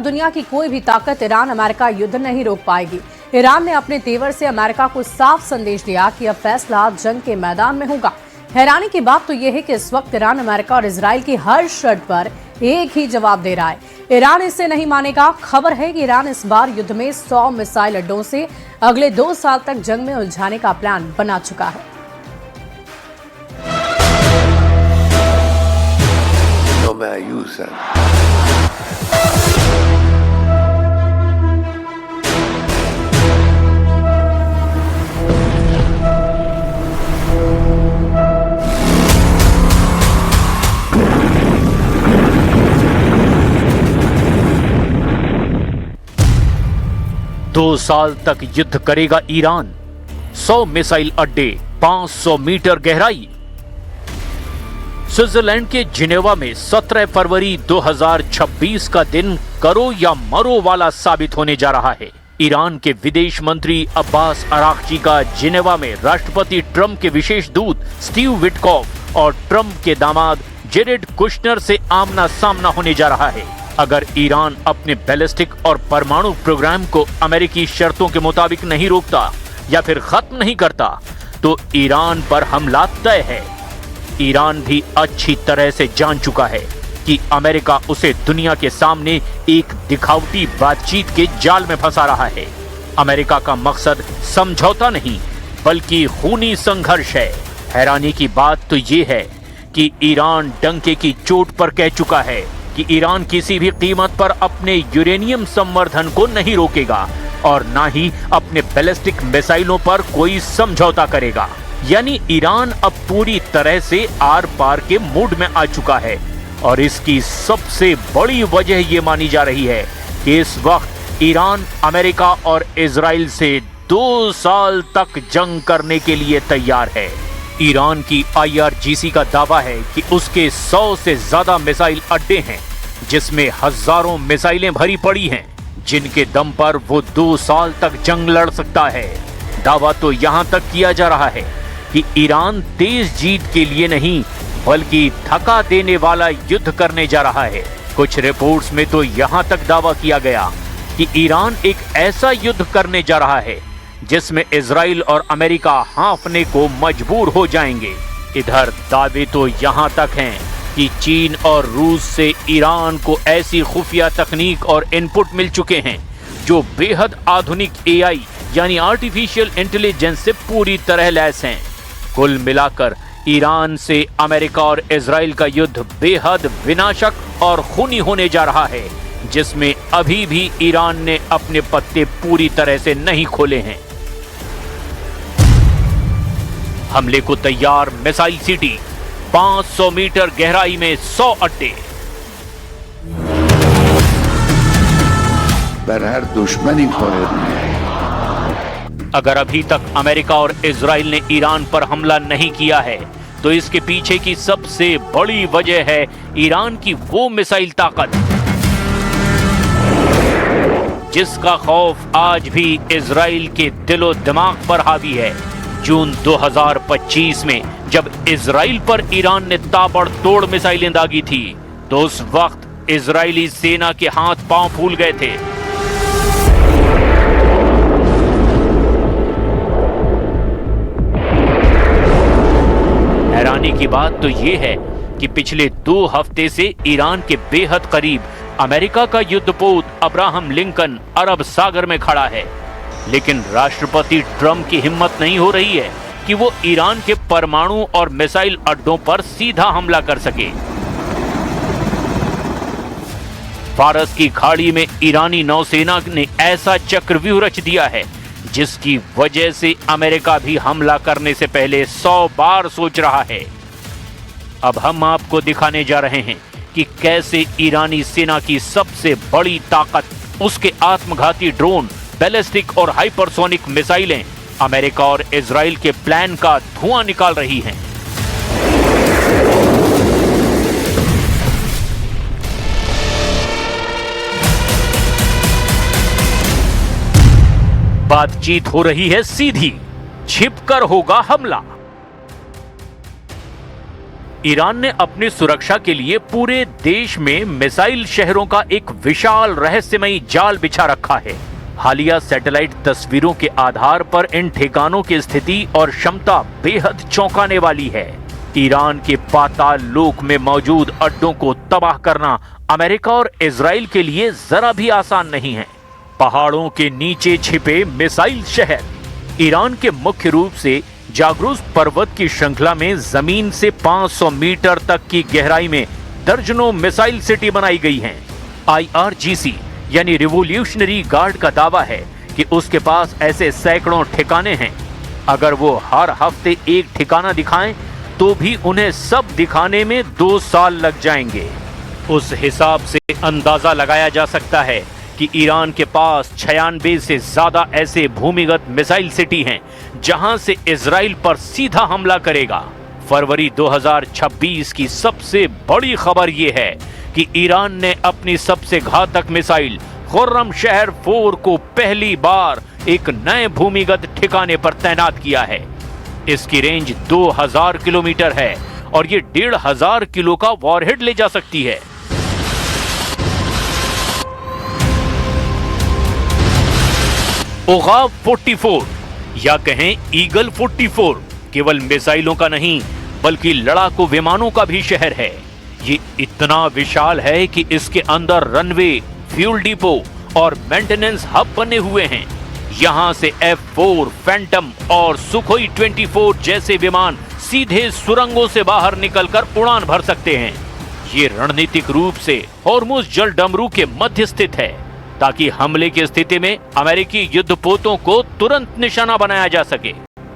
अब दुनिया की कोई भी ताकत ईरान अमेरिका युद्ध नहीं रोक पाएगी। ईरान ने अपने तेवर से अमेरिका को साफ संदेश दिया कि अब फैसला जंग के मैदान में होगा। हैरानी की बात तो यह है कि इस वक्त ईरान अमेरिका और इजराइल की हर शर्त पर एक ही जवाब दे रहा है। ईरान इसे नहीं मानेगा। खबर है कि ईरान इस बार युद्ध में 100 मिसाइल अड्डों से अगले 2 साल तक जंग में उलझाने का प्लान बना चुका है। दो साल तक युद्ध करेगा ईरान। 100 मिसाइल अड्डे, 500 मीटर गहराई। स्विट्जरलैंड के जिनेवा में 17 फरवरी 2026 का दिन करो या मरो वाला साबित होने जा रहा है। ईरान के विदेश मंत्री अब्बास अरागची का जिनेवा में राष्ट्रपति ट्रंप के विशेष दूत स्टीव विटकॉफ और ट्रंप के दामाद जेरेड कुशनर से आमना सामना होने जा रहा है। अगर ईरान अपने बैलिस्टिक और परमाणु प्रोग्राम को अमेरिकी शर्तों के मुताबिक नहीं रोकता या फिर खत्म नहीं करता तो ईरान पर हमला तय है। ईरान भी अच्छी तरह से जान चुका है कि अमेरिका उसे दुनिया के सामने एक दिखावटी बातचीत के जाल में फंसा रहा है। अमेरिका का मकसद समझौता नहीं बल्कि खूनी संघर्ष है। हैरानी की बात तो ये है कि ईरान डंके की चोट पर कह चुका है कि ईरान किसी भी कीमत पर अपने यूरेनियम संवर्धन को नहीं रोकेगा और ना ही अपने बैलिस्टिक मिसाइलों पर कोई समझौता करेगा। यानी ईरान अब पूरी तरह से आर पार के मूड में आ चुका है और इसकी सबसे बड़ी वजह ये मानी जा रही है कि इस वक्त ईरान अमेरिका और इजराइल से 2 साल तक जंग करने के लिए तैयार है। ईरान की IRGC का दावा है कि उसके 100 से ज्यादा मिसाइल अड्डे हैं जिसमें हजारों मिसाइलें भरी पड़ी हैं जिनके दम पर वो 2 साल तक जंग लड़ सकता है। दावा तो यहां तक किया जा रहा है कि ईरान तेज जीत के लिए नहीं बल्कि थका देने वाला युद्ध करने जा रहा है। कुछ रिपोर्ट्स में तो यहां तक दावा किया गया कि ईरान एक ऐसा युद्ध करने जा रहा है जिसमें इजराइल और अमेरिका हाँफने को मजबूर हो जाएंगे। इधर दावे तो यहां तक हैं कि चीन और रूस से ईरान को ऐसी खुफिया तकनीक और इनपुट मिल चुके हैं जो बेहद आधुनिक AI यानी आर्टिफिशियल इंटेलिजेंस से पूरी तरह लैस हैं। कुल मिलाकर ईरान से अमेरिका और इजराइल का युद्ध बेहद विनाशक और खूनी होने जा रहा है जिसमें अभी भी ईरान ने अपने पत्ते पूरी तरह से नहीं खोले हैं। हमले को तैयार मिसाइल सिटी, 500 मीटर गहराई में 100 अड्डे। हर दुश्मनी अगर अभी तक अमेरिका और इजराइल ने ईरान पर हमला नहीं किया है तो इसके पीछे की सबसे बड़ी वजह है ईरान की वो मिसाइल ताकत जिसका खौफ आज भी इजराइल के दिलो दिमाग पर हावी है। जून 2025 में जब इजराइल पर ईरान ने ताबड़तोड़ मिसाइलें दागी थी तो उस वक्त इजरायली सेना के हाथ पांव फूल गए थे। हैरानी की बात तो यह है कि पिछले 2 हफ्ते से ईरान के बेहद करीब अमेरिका का युद्धपोत अब्राहम लिंकन अरब सागर में खड़ा है, लेकिन राष्ट्रपति ट्रंप की हिम्मत नहीं हो रही है कि वो ईरान के परमाणु और मिसाइल अड्डों पर सीधा हमला कर सके। फारस की खाड़ी में ईरानी नौसेना ने ऐसा चक्रव्यूह रच दिया है जिसकी वजह से अमेरिका भी हमला करने से पहले 100 बार सोच रहा है। अब हम आपको दिखाने जा रहे हैं कि कैसे ईरानी सेना की सबसे बड़ी ताकत उसके आत्मघाती ड्रोन, बैलिस्टिक और हाइपरसोनिक मिसाइलें अमेरिका और इजराइल के प्लान का धुआं निकाल रही हैं। बातचीत हो रही है सीधी, छिपकर होगा हमला। ईरान ने अपनी सुरक्षा के लिए पूरे देश में मिसाइल शहरों का एक विशाल रहस्यमयी जाल बिछा रखा है। हालिया सैटेलाइट तस्वीरों के आधार पर इन ठिकानों की स्थिति और क्षमता बेहद चौंकाने वाली है। ईरान के पाताल लोक में मौजूद अड्डों को तबाह करना अमेरिका और इजराइल के लिए जरा भी आसान नहीं है। पहाड़ों के नीचे छिपे मिसाइल शहर। ईरान के मुख्य रूप से जाग्रोस पर्वत की श्रृंखला में जमीन से 500 मीटर तक की गहराई में दर्जनों मिसाइल सिटी बनाई गई हैं। IRGC यानी रिवोल्यूशनरी गार्ड का दावा है कि उसके पास ऐसे सैकड़ों ठिकाने हैं। अगर वो हर हफ्ते एक ठिकाना दिखाएं तो भी उन्हें सब दिखाने में 2 साल लग जाएंगे। उस हिसाब से अंदाजा लगाया जा सकता है कि ईरान के पास 96 से ज्यादा ऐसे भूमिगत मिसाइल सिटी हैं जहां से इजराइल पर सीधा हमला करेगा। फरवरी 2026 की सबसे बड़ी खबर यह है कि ईरान ने अपनी सबसे घातक मिसाइल खुर्रम शहर 4 को पहली बार एक नए भूमिगत ठिकाने पर तैनात किया है। इसकी रेंज 2000 किलोमीटर है और ये 1500 किलो का वॉरहेड ले जा सकती है। ओगाव 44 या कहें ईगल 44 केवल मिसाइलों का नहीं बल्कि लड़ाकू विमानों का भी शहर है। ये इतना विशाल है कि इसके अंदर रनवे, फ्यूल डिपो और मेंटेनेंस हब बने हुए हैं। यहां से F4, फैंटम और सुखोई 24 जैसे विमान सीधे सुरंगों से बाहर निकलकर उड़ान भर सकते हैं। ये रणनीतिक रूप से हॉर्मुज जलडमरू के मध्य स्थित है ताकि हमले की स्थिति में अमेरिकी युद्धपोतों को तुरंत निशाना बनाया जा सके।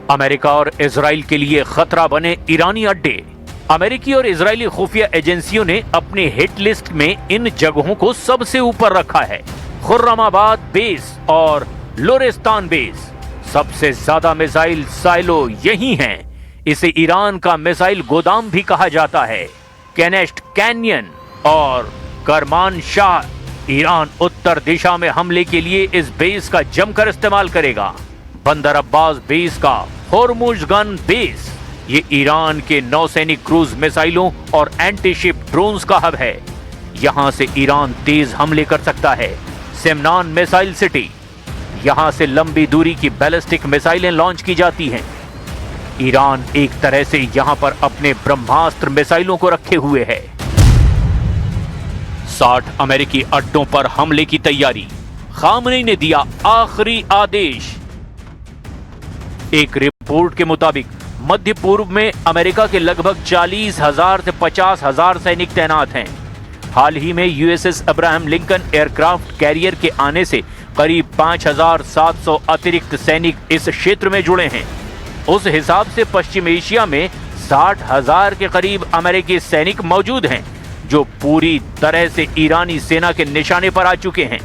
अमेरिका और इजराइल के लिए खतरा बने ईरानी अड्डे। अमेरिकी और इजरायली खुफिया एजेंसियों ने अपने हिट लिस्ट में इन जगहों को सबसे ऊपर रखा है। खुर्रमाबाद बेस और लोरेस्तान बेस। सबसे ज्यादा मिसाइल साइलो यही हैं। इसे ईरान का मिसाइल गोदाम भी कहा जाता है। केनेस्ट कैनियन और करमान शाह। ईरान उत्तर दिशा में हमले के लिए इस बेस का जमकर इस्तेमाल करेगा। बंदर अब्बास बेस का हॉर्मुज गन बेस। ये ईरान के नौसैनिक क्रूज मिसाइलों और एंटी शिप ड्रोन्स का हब है। यहां से ईरान तेज हमले कर सकता है। Semnan missile city. यहां से लंबी दूरी की बैलिस्टिक मिसाइलें लॉन्च की जाती हैं। ईरान एक तरह से यहां पर अपने ब्रह्मास्त्र मिसाइलों को रखे हुए है। 60 अमेरिकी अड्डों पर हमले की तैयारी। खामनेई ने दिया आखिरी आदेश। एक रिपोर्ट के मुताबिक मध्य पूर्व में अमेरिका के लगभग 40,000 से 50,000 सैनिक तैनात हैं। हाल ही में USS Abraham Lincoln aircraft carrier के आने से करीब 5,700 अतिरिक्त सैनिक इस क्षेत्र में जुड़े हैं। उस हिसाब से पश्चिम एशिया में 60,000 के करीब अमेरिकी सैनिक मौजूद हैं जो पूरी तरह से ईरानी सेना के निशाने पर आ चुके हैं।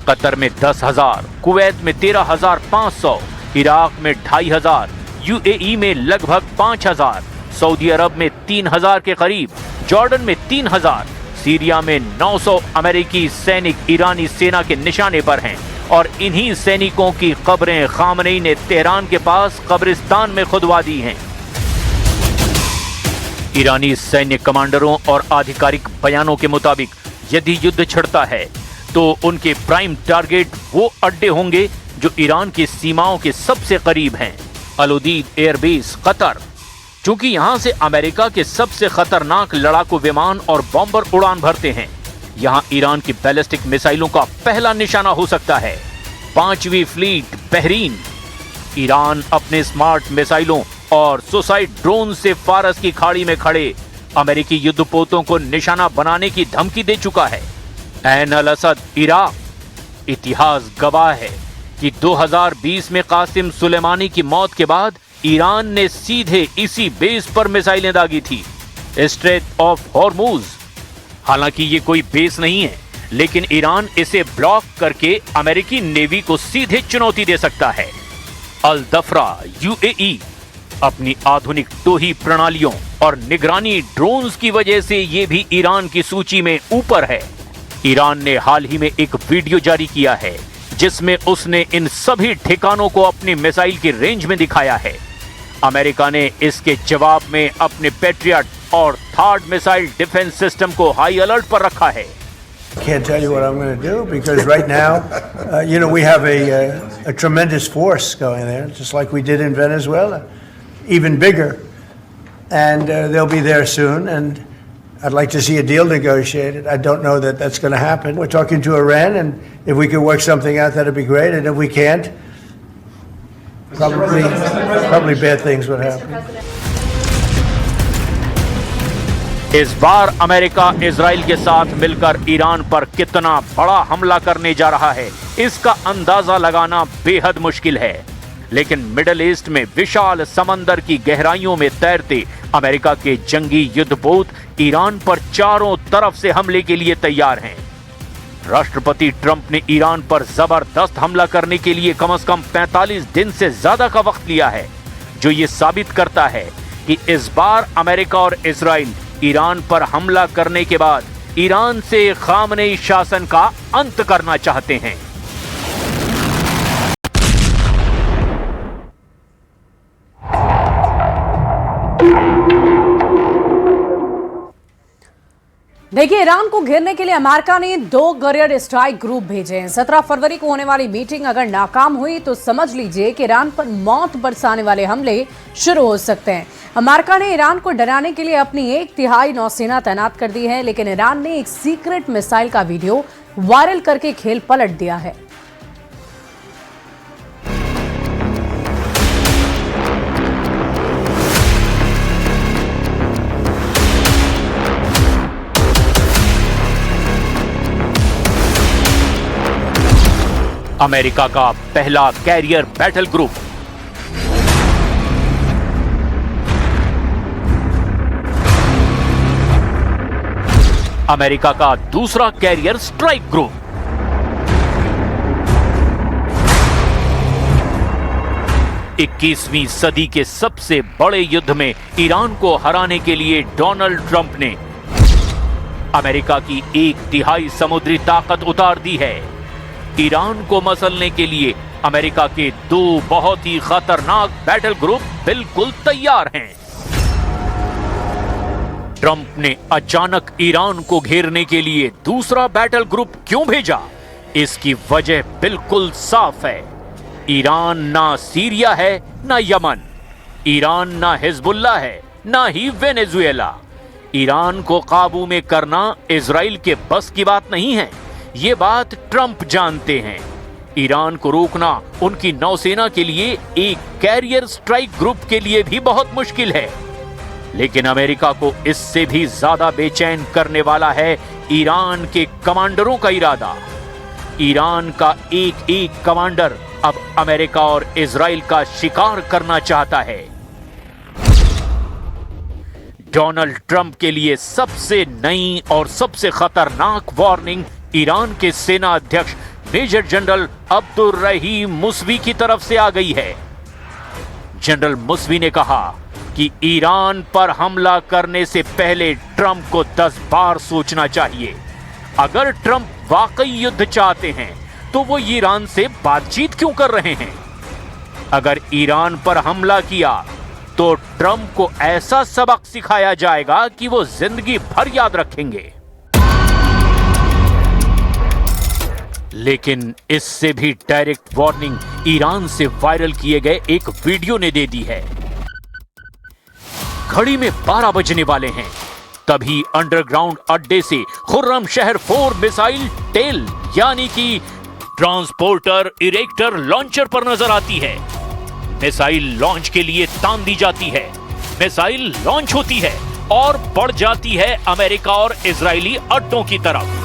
कतर में 10,000, कुवैत में 13,500, इराक में 2,500, UAE में लगभग 5,000, सऊदी अरब में 3,000 के करीब, जॉर्डन में 3,000, सीरिया में 900 अमेरिकी सैनिक ईरानी सेना के निशाने पर हैं और इन्हीं सैनिकों की कब्रें खामनेई ने तेहरान के पास कब्रिस्तान में खुदवा दी हैं। ईरानी सैन्य कमांडरों और आधिकारिक बयानों के मुताबिक यदि युद्ध छिड़ता है तो उनके प्राइम टारगेट वो अड्डे होंगे जो ईरान की सीमाओं के सबसे करीब हैं। अल उदीद एयरबेस कतर, क्योंकि यहां से अमेरिका के सबसे खतरनाक लड़ाकू विमान और बॉम्बर उड़ान भरते हैं। यहां ईरान की बैलिस्टिक मिसाइलों का पहला निशाना हो सकता है। 5वीं फ्लीट बहरीन। ईरान अपने स्मार्ट मिसाइलों और सुसाइड ड्रोन से फारस की खाड़ी में खड़े अमेरिकी युद्धपोतों को निशाना बनाने की धमकी दे चुका है। ऐन अल असद इराक। इतिहास गवाह है कि 2020 में कासिम सुलेमानी की मौत के बाद ईरान ने सीधे इसी बेस पर मिसाइलें दागी थी। Straight of Hormuz. हालांकि ये कोई बेस नहीं है, लेकिन ईरान इसे ब्लॉक करके अमेरिकी नेवी को सीधे चुनौती दे सकता है। अल दफरा UAE अपनी आधुनिक टोही प्रणालियों और निगरानी ड्रोन्स की वजह से ये भी ईरान की सूची में ऊपर है। ईरान ने हाल ही में एक वीडियो जारी किया है जिसमें उसने इन सभी ठिकानों को अपनी मिसाइल की रेंज में दिखाया है। अमेरिका ने इसके जवाब में अपने पैट्रियट और थर्ड मिसाइल डिफेंस सिस्टम को हाई अलर्ट पर रखा है। Can't tell you what I'm going to do because right now, we have a tremendous force going there, just like we did in Venezuela, even bigger, and they'll be there soon. And I'd like to see a deal negotiated. I don't know that that's going to happen. We're talking to Iran, and if we could work something out, that'd be great. And if we can't, probably bad things would happen. इस बार America Israel के साथ मिलकर Iran पर कितना बड़ा हमला करने जा रहा है, इसका अंदाजा लगाना बेहद मुश्किल है। लेकिन मिडिल ईस्ट में विशाल समंदर की गहराइयों में तैरते अमेरिका के जंगी युद्धपोत ईरान पर चारों तरफ से हमले के लिए तैयार हैं। राष्ट्रपति ट्रंप ने ईरान पर जबरदस्त हमला करने के लिए कम से कम 45 दिन से ज्यादा का वक्त लिया है, जो ये साबित करता है कि इस बार अमेरिका और इजराइल ईरान पर हमला करने के बाद ईरान से खामनेई शासन का अंत करना चाहते हैं। देखिए, ईरान को घेरने के लिए अमेरिका ने 2 गॉरियर स्ट्राइक ग्रुप भेजे हैं। 17 फरवरी को होने वाली मीटिंग अगर नाकाम हुई तो समझ लीजिए कि ईरान पर मौत बरसाने वाले हमले शुरू हो सकते हैं। अमेरिका ने ईरान को डराने के लिए अपनी 1/3 नौसेना तैनात कर दी है, लेकिन ईरान ने एक सीक्रेट मिसाइल का वीडियो वायरल करके खेल पलट दिया है। अमेरिका का पहला कैरियर बैटल ग्रुप, अमेरिका का दूसरा कैरियर स्ट्राइक ग्रुप, इक्कीसवीं सदी के सबसे बड़े युद्ध में ईरान को हराने के लिए डोनाल्ड ट्रंप ने अमेरिका की 1/3 समुद्री ताकत उतार दी है। ईरान को मसलने के लिए अमेरिका के 2 बहुत ही खतरनाक बैटल ग्रुप बिल्कुल तैयार हैं। ट्रंप ने अचानक ईरान को घेरने के लिए दूसरा बैटल ग्रुप क्यों भेजा? इसकी वजह बिल्कुल साफ है। ईरान ना सीरिया है ना यमन, ईरान ना हिजबुल्ला है ना ही वेनेजुएला। ईरान को काबू में करना इजराइल के बस की बात नहीं है, ये बात ट्रंप जानते हैं। ईरान को रोकना उनकी नौसेना के लिए एक कैरियर स्ट्राइक ग्रुप के लिए भी बहुत मुश्किल है। लेकिन अमेरिका को इससे भी ज्यादा बेचैन करने वाला है ईरान के कमांडरों का इरादा। ईरान का एक कमांडर अब अमेरिका और इजराइल का शिकार करना चाहता है। डोनाल्ड ट्रंप के लिए सबसे नई और सबसे खतरनाक वार्निंग ईरान के सेना अध्यक्ष मेजर जनरल अब्दुर रहीम मुसवी की तरफ से आ गई है। जनरल मुसवी ने कहा कि ईरान पर हमला करने से पहले ट्रंप को 10 बार सोचना चाहिए। अगर ट्रंप वाकई युद्ध चाहते हैं तो वो ईरान से बातचीत क्यों कर रहे हैं? अगर ईरान पर हमला किया तो ट्रंप को ऐसा सबक सिखाया जाएगा कि वो जिंदगी भर याद रखेंगे। लेकिन इससे भी डायरेक्ट वार्निंग ईरान से वायरल किए गए एक वीडियो ने दे दी है। घड़ी में 12 बजने वाले हैं, तभी अंडरग्राउंड अड्डे से खुर्रमशहर 4 मिसाइल टेल यानी कि ट्रांसपोर्टर इरेक्टर लॉन्चर पर नजर आती है। मिसाइल लॉन्च के लिए तान दी जाती है। मिसाइल लॉन्च होती है और बढ़ जाती है अमेरिका और इजरायली अड्डों की तरफ।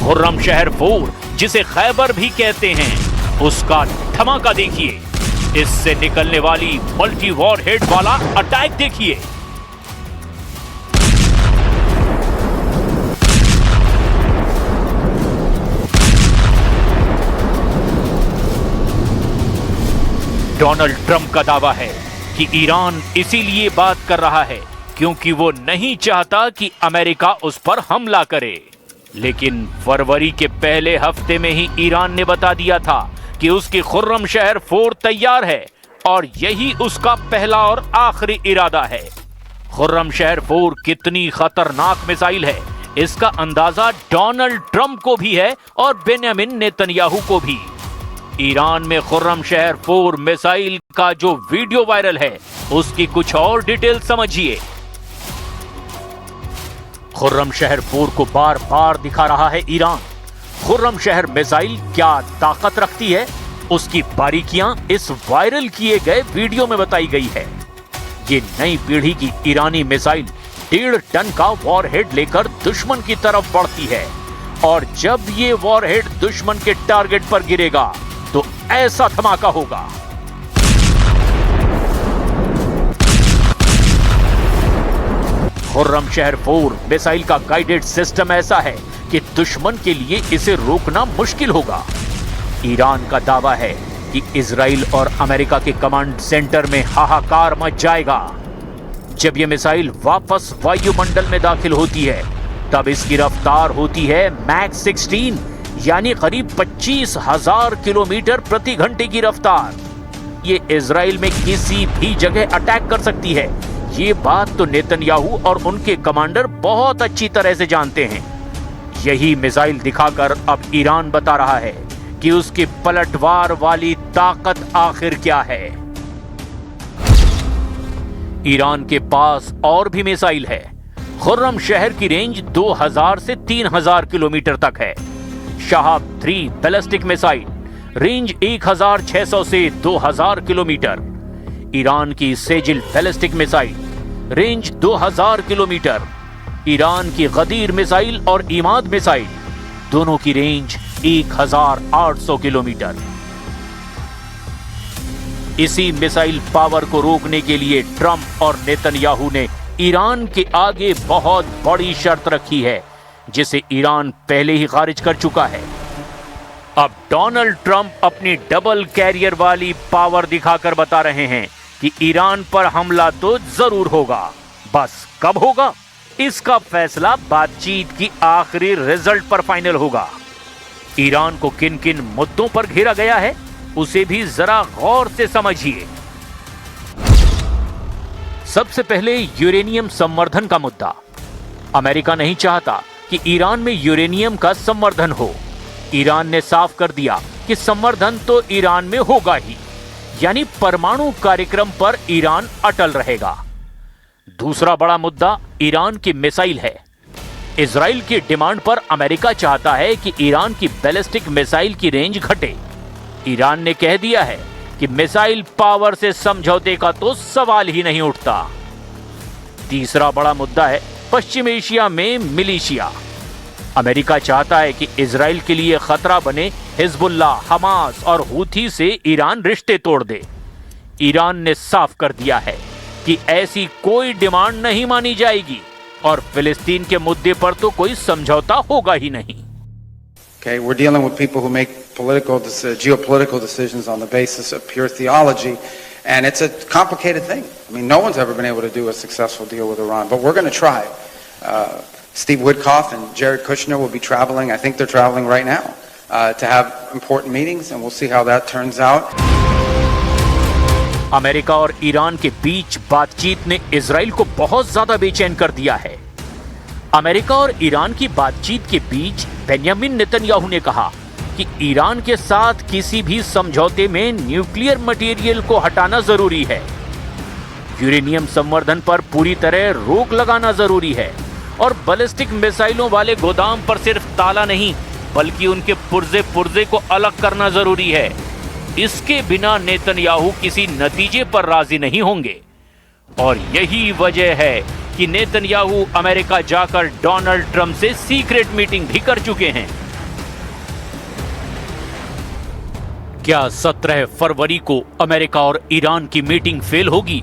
खुर्रमशहर 4, जिसे खैबर भी कहते हैं, उसका धमाका देखिए। इससे निकलने वाली मल्टी वॉरहेड वाला अटैक देखिए। डोनाल्ड ट्रंप का दावा है कि ईरान इसीलिए बात कर रहा है क्योंकि वो नहीं चाहता कि अमेरिका उस पर हमला करे। लेकिन फरवरी के पहले हफ्ते में ही ईरान ने बता दिया था कि उसकी खुर्रमशहर 4 तैयार है और यही उसका पहला और आखिरी इरादा है। खुर्रमशहर 4 कितनी खतरनाक मिसाइल है, इसका अंदाजा डोनाल्ड ट्रंप को भी है और बेंयामिन नेतन्याहू को भी। ईरान में खुर्रमशहर 4 मिसाइल का जो वीडियो वायरल है, उसकी कुछ और डिटेल समझिए। खुर्रमशहर 4 को बार बार दिखा रहा है ईरान। खुर्रमशहर मिसाइल क्या ताकत रखती है, उसकी बारीकियां इस वायरल किए गए वीडियो में बताई गई है। ये नई पीढ़ी की ईरानी मिसाइल 1.5 टन का वॉरहेड लेकर दुश्मन की तरफ बढ़ती है और जब ये वॉरहेड दुश्मन के टारगेट पर गिरेगा तो ऐसा धमाका होगा। खुर्रमशहर 4 मिसाइल का गाइडेड सिस्टम ऐसा है कि दुश्मन के लिए इसे रोकना मुश्किल होगा। ईरान का दावा है कि इजराइल और अमेरिका के कमांड सेंटर में हाहाकार मच जाएगा। जब यह मिसाइल वापस वायुमंडल में दाखिल होती है, तब इसकी रफ्तार होती है मैक 16, यानी करीब 25,000 किलोमीटर प्रति घंटे की रफ्तार। ये इजराइल में किसी भी जगह अटैक कर सकती है। ये बात तो नेतन्याहू और उनके कमांडर बहुत अच्छी तरह से जानते हैं। यही मिसाइल दिखाकर अब ईरान बता रहा है कि उसकी पलटवार वाली ताकत आखिर क्या है। ईरान के पास और भी मिसाइल है। खुर्रमशहर की रेंज 2000 से 3000 किलोमीटर तक है। शहाब 3 बैलिस्टिक मिसाइल रेंज 1600 से 2000 किलोमीटर। ईरान की Sejjil ballistic missile range 2000 kilometre. Iran की गदीर मिसाइल और इमाद मिसाइल दोनों की रेंज 1800 किलोमीटर। इसी मिसाइल पावर को रोकने के लिए ट्रंप और नेतन्याहू ने ईरान के आगे बहुत बड़ी शर्त रखी है, जिसे ईरान पहले ही खारिज कर चुका है। अब डोनाल्ड ट्रंप अपनी डबल कैरियर वाली पावर दिखाकर बता रहे हैं कि ईरान पर हमला तो जरूर होगा, बस कब होगा इसका फैसला बातचीत की आखिरी रिजल्ट पर फाइनल होगा। ईरान को किन किन मुद्दों पर घेरा गया है, उसे भी जरा गौर से समझिए। सबसे पहले यूरेनियम संवर्धन का मुद्दा। अमेरिका नहीं चाहता कि ईरान में यूरेनियम का संवर्धन हो। ईरान ने साफ कर दिया कि संवर्धन तो ईरान में होगा ही, यानी परमाणु कार्यक्रम पर ईरान अटल रहेगा। दूसरा बड़ा मुद्दा ईरान की मिसाइल है। इजराइल की डिमांड पर अमेरिका चाहता है कि ईरान की बैलिस्टिक मिसाइल की रेंज घटे। ईरान ने कह दिया है कि मिसाइल पावर से समझौते का तो सवाल ही नहीं उठता। तीसरा बड़ा मुद्दा है पश्चिम एशिया में मिलिशिया। अमेरिका चाहता है कि इजराइल के लिए खतरा बने हिजबुल्लाह, हमास और हूथी से ईरान रिश्ते तोड़ दे। ईरान ने साफ कर दिया है कि ऐसी कोई डिमांड नहीं मानी जाएगी और फिलिस्तीन के मुद्दे पर तो कोई समझौता होगा ही नहीं। Okay, we're dealing with people who make geopolitical decisions on the basis of pure theology, and it's a complicated thing. I mean, no one's ever been able to do a successful deal with Iran, but we're going to try. Steve Witkoff and Jared Kushner will be traveling. I think they're traveling right now to have important meetings, and we'll see how that turns out. America और Iran के बीच बातचीत ने Israel को बहुत ज्यादा बेचैन कर दिया है। अमेरिका और ईरान की बातचीत के बीच बेंयामिन नेतन्याहू ने कहा कि ईरान के साथ किसी भी समझौते में न्यूक्लियर मटेरियल को हटाना जरूरी है। यूरेनियम संवर्धन पर पूरी तरह रोक लगाना जरूरी है और बैलिस्टिक मिसाइलों वाले गोदाम पर सिर्फ ताला नहीं, बल्कि उनके पुर्जे को अलग करना जरूरी है। इसके बिना नेतन्याहू किसी नतीजे पर राजी नहीं होंगे और यही वजह है कि नेतन्याहू अमेरिका जाकर डोनाल्ड ट्रंप से सीक्रेट मीटिंग भी कर चुके हैं। क्या 17 फरवरी को अमेरिका और ईरान की मीटिंग फेल होगी?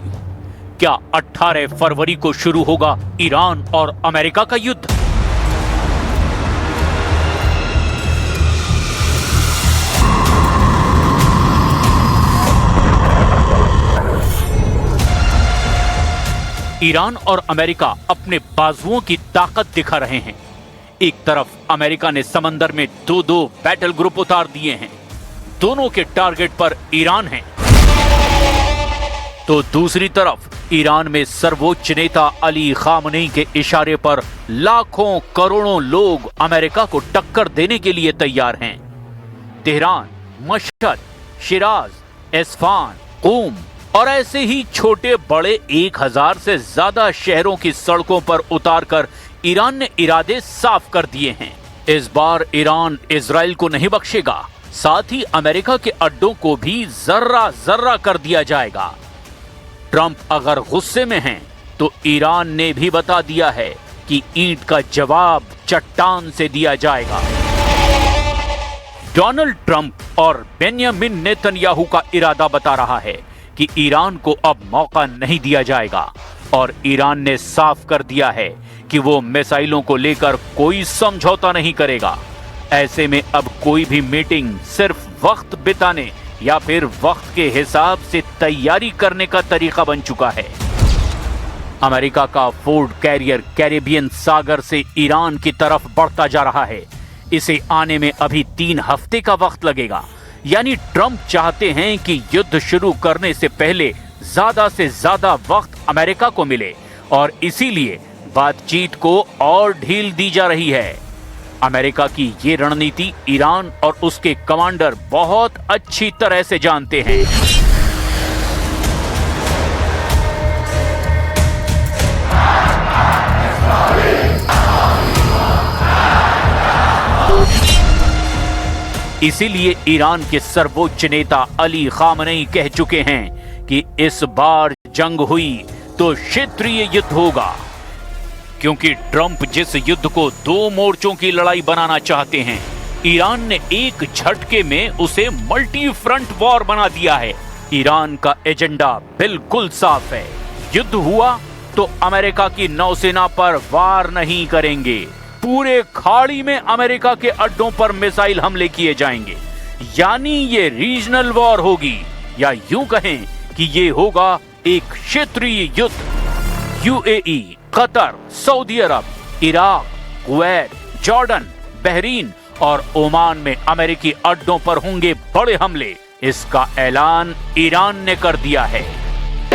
क्या 18 फरवरी को शुरू होगा ईरान और अमेरिका का युद्ध? ईरान और अमेरिका अपने बाजुओं की ताकत दिखा रहे हैं। एक तरफ अमेरिका ने समंदर में 2-2 बैटल ग्रुप उतार दिए हैं, दोनों के टारगेट पर ईरान है, तो दूसरी तरफ ईरान में सर्वोच्च नेता अली खामनेई के इशारे पर लाखों करोड़ों लोग अमेरिका को टक्कर देने के लिए तैयार हैं। तेहरान, मशहद, शिराज, इस्फहान, क़ूम और ऐसे ही छोटे बड़े 1000 से ज्यादा शहरों की सड़कों पर उतारकर ईरान ने इरादे साफ कर दिए हैं। इस बार ईरान इजराइल को नहीं बख्शेगा, साथ ही अमेरिका के अड्डों को भी जर्रा जर्रा कर दिया जाएगा। ट्रंप अगर गुस्से में हैं, तो ईरान ने भी बता दिया है कि ईंट का जवाब चट्टान से दिया जाएगा। डोनाल्ड ट्रंप और बेंयामिन नेतन्याहू का इरादा बता रहा है कि ईरान को अब मौका नहीं दिया जाएगा और ईरान ने साफ कर दिया है कि वो मिसाइलों को लेकर कोई समझौता नहीं करेगा। ऐसे में अब कोई भी मीटिंग सिर्फ वक्त बिताने या फिर वक्त के हिसाब से तैयारी करने का तरीका बन चुका है। अमेरिका का फोर्ड कैरियर कैरेबियन सागर से ईरान की तरफ बढ़ता जा रहा है। इसे आने में अभी 3 हफ्ते का वक्त लगेगा। यानी ट्रंप चाहते हैं कि युद्ध शुरू करने से पहले ज्यादा से ज्यादा वक्त अमेरिका को मिले और इसीलिए बातचीत को और ढील दी जा रही है। अमेरिका की ये रणनीति ईरान और उसके कमांडर बहुत अच्छी तरह से जानते हैं। इसीलिए ईरान के सर्वोच्च नेता अली खामनेई कह चुके हैं कि इस बार जंग हुई तो क्षेत्रीय युद्ध होगा, क्योंकि ट्रंप जिस युद्ध को 2 मोर्चों की लड़ाई बनाना चाहते हैं, ईरान ने एक झटके में उसे मल्टी फ्रंट वॉर बना दिया है। ईरान का एजेंडा बिल्कुल साफ है, युद्ध हुआ तो अमेरिका की नौसेना पर वार नहीं करेंगे, पूरे खाड़ी में अमेरिका के अड्डों पर मिसाइल हमले किए जाएंगे। यानी ये रीजनल वॉर होगी, या यूं कहें कि ये होगा एक क्षेत्रीय युद्ध। यूएई, कतर, सऊदी अरब, इराक, कुवैत, जॉर्डन, बहरीन और ओमान में अमेरिकी अड्डों पर होंगे बड़े हमले। इसका ऐलान ईरान ने कर दिया है।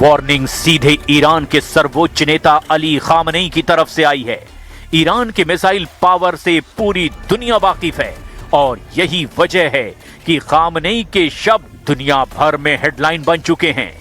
वार्निंग सीधे ईरान के सर्वोच्च नेता अली खामनेई की तरफ से आई है। ईरान के मिसाइल पावर से पूरी दुनिया वाकिफ है और यही वजह है कि खामनेई के शब्द दुनिया भर में हेडलाइन बन चुके हैं।